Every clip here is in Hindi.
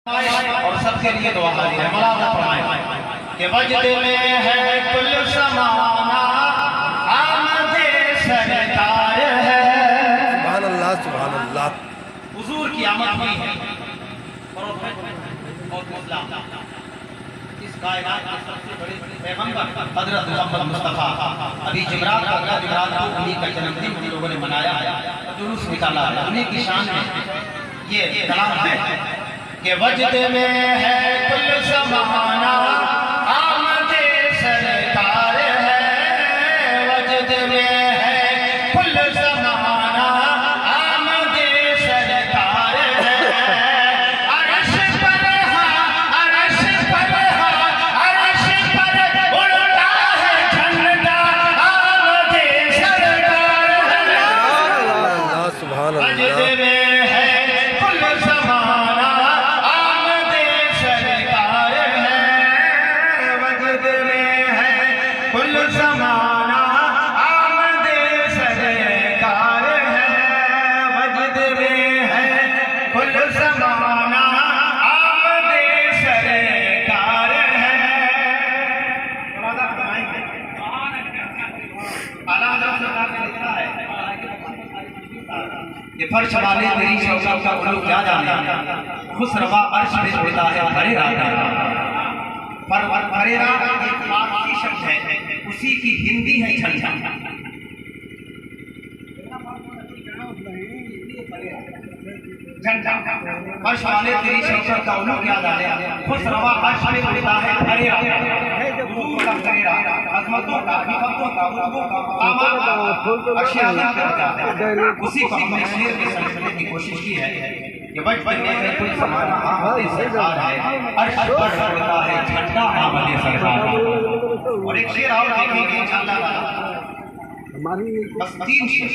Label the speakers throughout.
Speaker 1: और सबके लिए दुआ हाजिर है। मौलाना फरमाए कि वजद में है कुल समाना आमदे सरकार है।
Speaker 2: सुभान अल्लाह सुभान अल्लाह।
Speaker 1: हुजूर की आमद हुई है और इस कायनात के सबसे बड़े पैगंबर हजरत मोहम्मद मुस्तफा अभी जुमरात को उन्हीं का जन्मदिन हम लोगों ने मनाया और जुलूस निकाला है। उन्हीं की शान में ये कलाम है कि वजद में है कुल समाना आमदे सरकार है। वजद में है कुल समाना आमदे सरकार है। अर्श पर अर्श पर अर्श पर उड़ता है झंडा आमदे सरकार है।
Speaker 2: सुभान
Speaker 1: वजद
Speaker 2: अल्लाह।
Speaker 1: में है कुल समाना आमदे सरकार है। वजद में है कुल समाना आमदे सरकार है। वजद में है कुल समाना आमदे सरकार है। आला हज़रत सरकार ने लिखा है ये फर्श वाले तेरी शौकत का उलू क्या जाने, खुसरवा अर्श पे उड़ता है हरे रात पर हरे रात एक फारसी शब्द है, उसी की हिंदी है झंझा। फर्श वाले तेरी शौकत का उलू क्या जाने, खुसरवा अर्श पे उड़ता है हरे रात अजमतों का हिकमतों का रुतबों का मकामात अशिया का उसी को हमने शेर के सिलसिले की कोशिश की है कि बचपन में कोई समाना आमदे सरकार है। अर्श पर उड़ता है झंडा आमदे सरकार। और एक शेर और देखेंगे इंशाअल्लाह, बस 3 शेर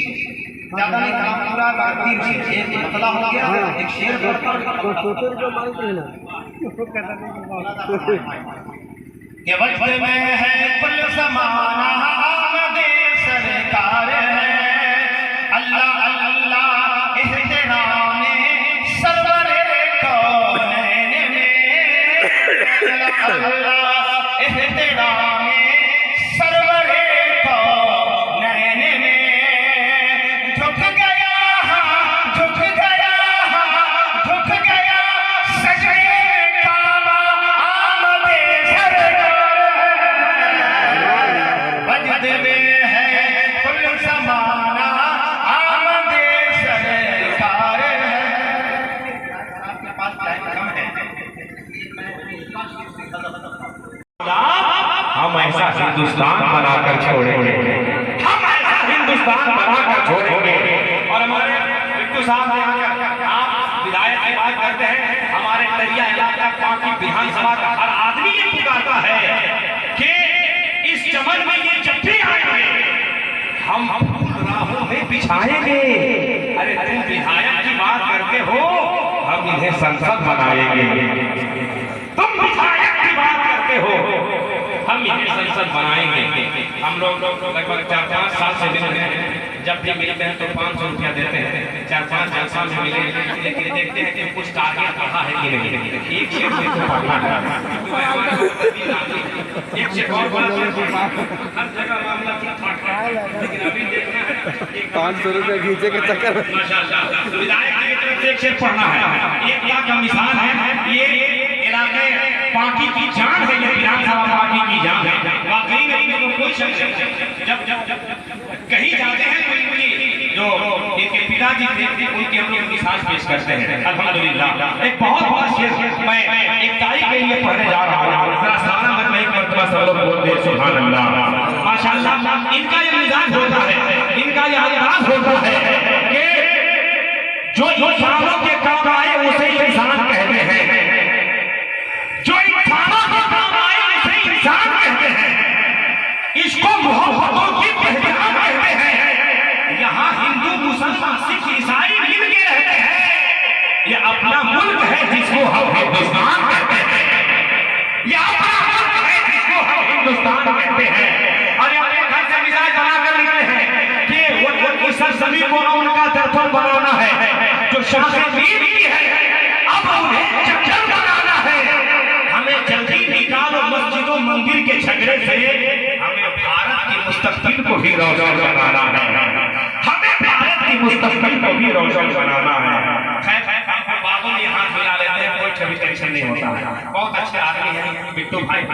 Speaker 1: ज्यादा नहीं कहा, पूरा 3 शेर, एक मतला हो गया, एक शेर कि वजद में है कुल समाना आमदे सरकार है। अल्लाह अल्लाह एहतरामे सरवरे कौनैन में। अल्लाह एहतरामे सरवरे कौनैन में। झुक गया झुक गया झुक गया सजदे काबा आमदे सरकार। वजद में है कुल समाना आमदे सरकार है। आपके पास टाइम कम है,
Speaker 3: हम ऐसा हिंदुस्तान बनाकर छोड़ेंगे, हम ऐसा हिंदुस्तान बनाकर छोड़ेंगे। और हमारे बिट्टू साहब ने आकर आप विधायक की बात करते हैं, हमारे तरिया इलाका पार्टी विधानसभा का हर आदमी ये पुकारता है कि इस चमन में ये जब भी आएंगे हम राहों में बिछाएंगे। अरे तुम विधायक की बात करते हो, हम इन्हें संसद बनाएंगे। तुम विधायक की बात करते हो, हम इन्हें संसद बनाएंगे। हम लोग लगभग 4-5 साल से मिल रहे हैं, जब भी मिलते हैं तो 500 रुपया देते हैं। 4-5 जलसा में मिले, लेकिन देखते हैं कि कुछ टारगेट पढ़ा है कि नहीं। एक शेर में तो पढ़ना है, एक शेर और बोला हर जगह मामला ठीक-ठाक है, लेकिन अभी देखना है
Speaker 2: 500 रुपये खींचे के चक्कर में
Speaker 3: माशाल्लाह विधायक की तरफ से एक शेर पढ़ना है। एक लाख का मिसाल है, ये इलाके पार्टी की जान है, ये विधानसभा पार्टी की जान है। वाकई में इनको कोई शक नहीं। जब कहीं जाते हैं तो इनकी जो इनके पिताजी थे उनकी हम लोग मिसाल पेश करते हैं। अल्हम्दुलिल्लाह एक बहुत बड़ा शेर मैं एक तारीख के लिए पढ़ने जा रहा हूँ। जरा सारा मन में एक मरतबा सब लोग बोलते हैं सुभान अल्लाह। माशाअल्लाह इनका ये मिजाज होता है, इनका ये अंदाज होता है कि जो इंसानों के काम आए उसे इंसान कहते हैं, जो इंसानों के काम आए उसे इंसान कहते हैं। इसको मोहब्बतों की पहचान कहते हैं। यहाँ हिंदू मुसलमान सिख ईसाई मिल के रहते हैं। ये अपना मुल्क है जिसको हम हिंदुस्तान कहते हैं। ये अपना मुल्क है जिसको हम हिंदुस्तान कहते हैं। और अपने घर से मिजाज बनाकर निकले हैं कि वो सरजमी को उनका दरबार बनाना है जो शाह मीर की है। अब उन्हें चक्कर मुस्तकबिल को भी रोशन बनाना है, हमें भारत की मुस्तकबिल को भी रोशन बनाना है। बाबू में हाथ मिला लेते हैं, कोई कभी टेंशन नहीं होता है। बहुत अच्छे आदमी हैं बिट्टू भाई, ये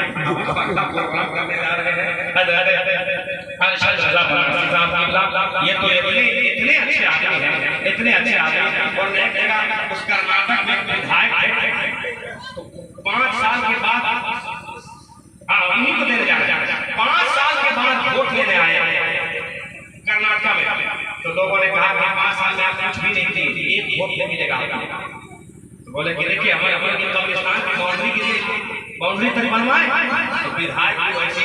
Speaker 3: तो इतने अच्छे आदमी हैं, इतने अच्छे आदमी हैं। और एक जगह उस कर्नाटक में विधायक थे, तो 5 साल के बाद उन्हीं को देने जा रहे हैं, 5 साल के बाद वोट लेने आए कर्नाटक में। तो लोगों ने कहा कि 5 साल में आप कुछ भी नहीं किए, एक वोट नहीं मिलेगा। तो बोले कि देखिए हमारे कब्रिस्तान की बाउंड्री तक बनवाए। तो विधायक को ऐसे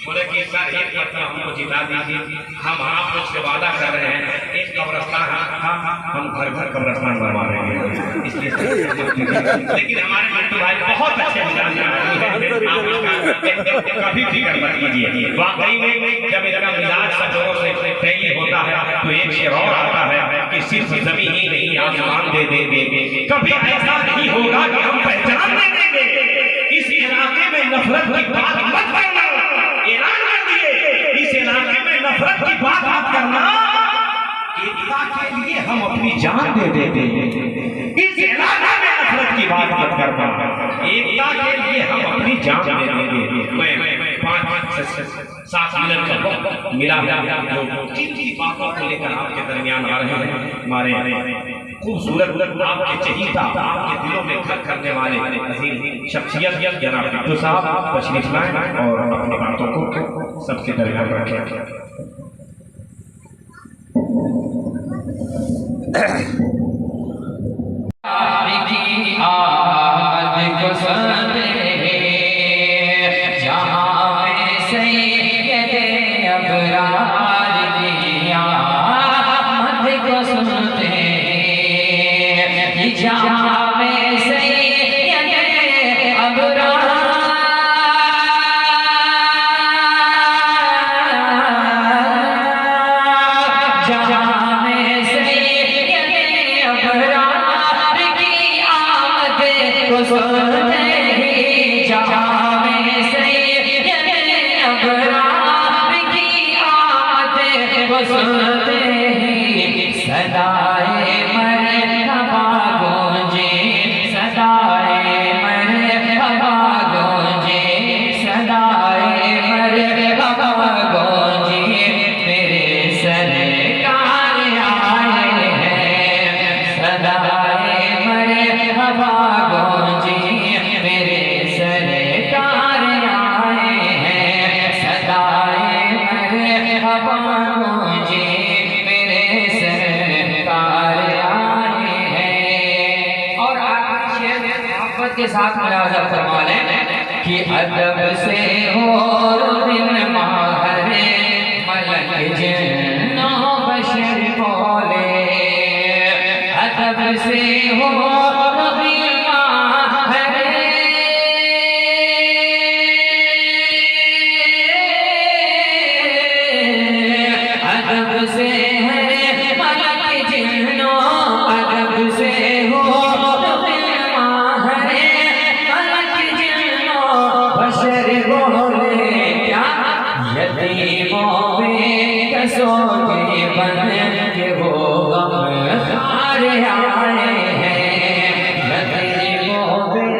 Speaker 3: बोले कि सर एक पत्र हमको जिता दीजिए, हम आप लोग से वादा कर रहे हैं, एक कब्रिस्तान हम घर घर कब्रिस्तान बनवा रहे हैं, इसलिए लेकिन हमारे मंटू भाई बहुत अच्छे कभी फिक्र मत कीजिए। वाकई में जब इनका मिजाज सब लोगों से पहले होता है तो एक शेर और आता है कि सिर्फ जमीन ही नहीं आसमान दे देंगे। कभी ऐसा नहीं होगा कि हम पहचान दे देंगे। इस इलाके में नफरत की बात मत करना, ऐलान कर दिए इस इलाके में नफरत की बात मत करना, एकता के लिए हम अपनी जान दे देते। इस इलाके में नफरत की बात मत करना, एकता के लिए हम अपनी जान दे देंगे। मैं 5-7 मिनट का मिला जिन बातों को लेकर आपके दरमियान आ रहे हैं, हमारे खूबसूरत आपके चहीता, आपके दिलों में घर करने वाले अजीम शख्सियत जनाब बिट्टू साहब तशरीफ लाएं और अपनी बातों को सबके दरमियान रखें।
Speaker 4: के साथ मुलाज़ा फरमा लें कि अदब से हो दिन माहरे मलक जिन्नो बशर बोले, अदब से हो दिन माहरे अदब से है मलक जिन्नो, अदब से हो यतीमों में कसोगे बन के वो सारे आए हैं, यतीमों में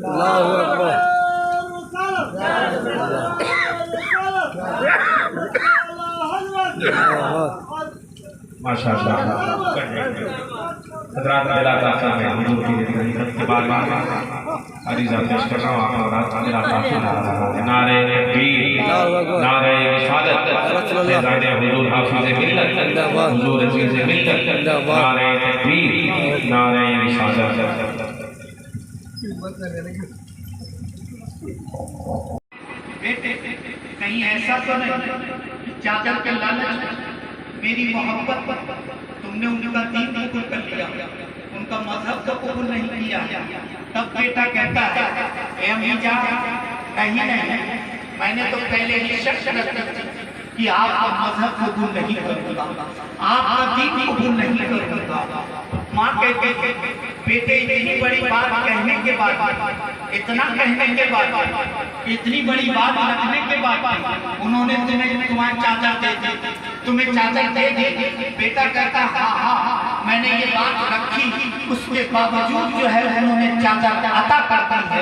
Speaker 2: अल्लाहू अकबर।
Speaker 3: माशाअल्लाह। हज़रात मिलाद आका में हुजूर की ज़िंदगी के बाद अरीज़ा पेश कर रहा हूँ। आप हज़रात मिलाद आका में नारे तकबीर, नारे रिसालत, फ़ैज़ान हुजूर हाफ़िज़ मिल्लत, हुजूर अज़ीज़ मिल्लत, नारे तकबीर, नारे रिसालत।
Speaker 1: बेटे कहीं ऐसा तो नहीं चादर के लालच मेरी मोहब्बत तुमने उनका दीन कबूल कर लिया, उनका मजहब तो कबूल नहीं किया। तब बेटा कहता है अम्मी जान कहीं नहीं, मैंने तो पहले ही शक रखी थी कि आपका मजहब कबूल नहीं करूंगा, आपका दीन कबूल नहीं करूंगा। माँ कहते बेटे इतनी बड़ी बात कहने के बाद, इतना कहने के बाद, इतनी बड़ी बात रखने के बाद उन्होंने तुम्हारे चाचा दे दी, तुम्हें चाचा दे दी। बेटा कहता हाँ हाँ मैंने ये बात रखी, उसके बावजूद जो है उन्होंने चाचा अता करता है।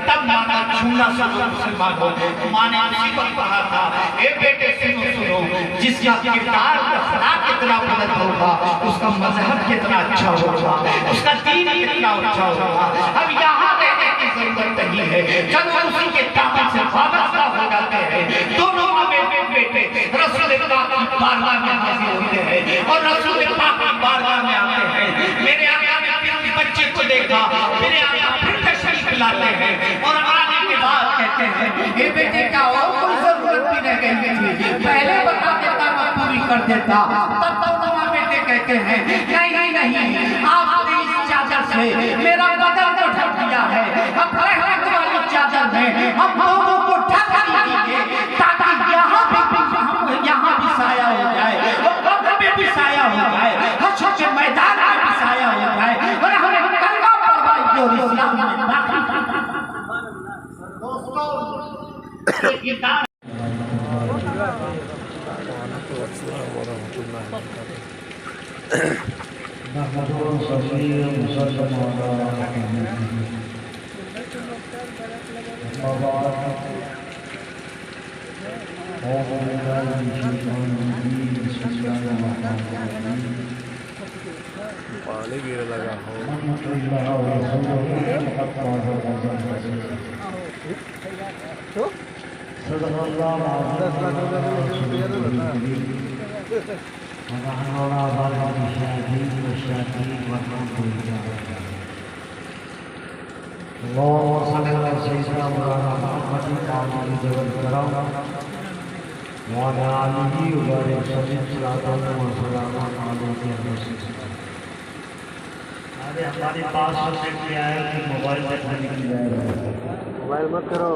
Speaker 1: तब माँ का छूना मुसलमान हो गए। माँ ने उसी वक्त कहा था ए बेटे सुनो सुनो, जिसका किरदार कितना बुलंद होगा उसका मजहब कितना अच्छा होगा, उसका दीन कितना अच्छा होगा। अब यहाँ रहने की जरूरत नहीं है, जब उसी के दामन से वाबस्ता हो जाते हैं। दोनों बेटे रसूल पाक की बारगाह में हाजिर होते हैं और रसूल पाक की बारगाह में आते हैं। मेरे आका ने अपने बच्चे को देखा, मेरे आका फिर तशरीफ लाते हैं और आने के बाद कहते हैं ये बेटे क्या और कोई जरूरत भी नहीं गई थी, पहले बता देता मैं पूरी कर देता। तब दोनों बेटे कहते हैं नहीं नहीं आपने इस चादर से मेरा बदन को ढक दिया है, अब रहमत वाली चादर में हम दोनों को ढक दीजिए ताकि यहाँ भी साया हो जाए और कब्र में भी साया हो जाए, हश्र के मैदान में भी साया हो जाए और हमें कलमा पढ़वाई जो इस्लाम में दाखिल। दोस्तों ये किताब
Speaker 2: पानी गिर लगा हो।
Speaker 5: हमारे पास क्या है कि मोबाइल में
Speaker 2: मोबाइल मत करो।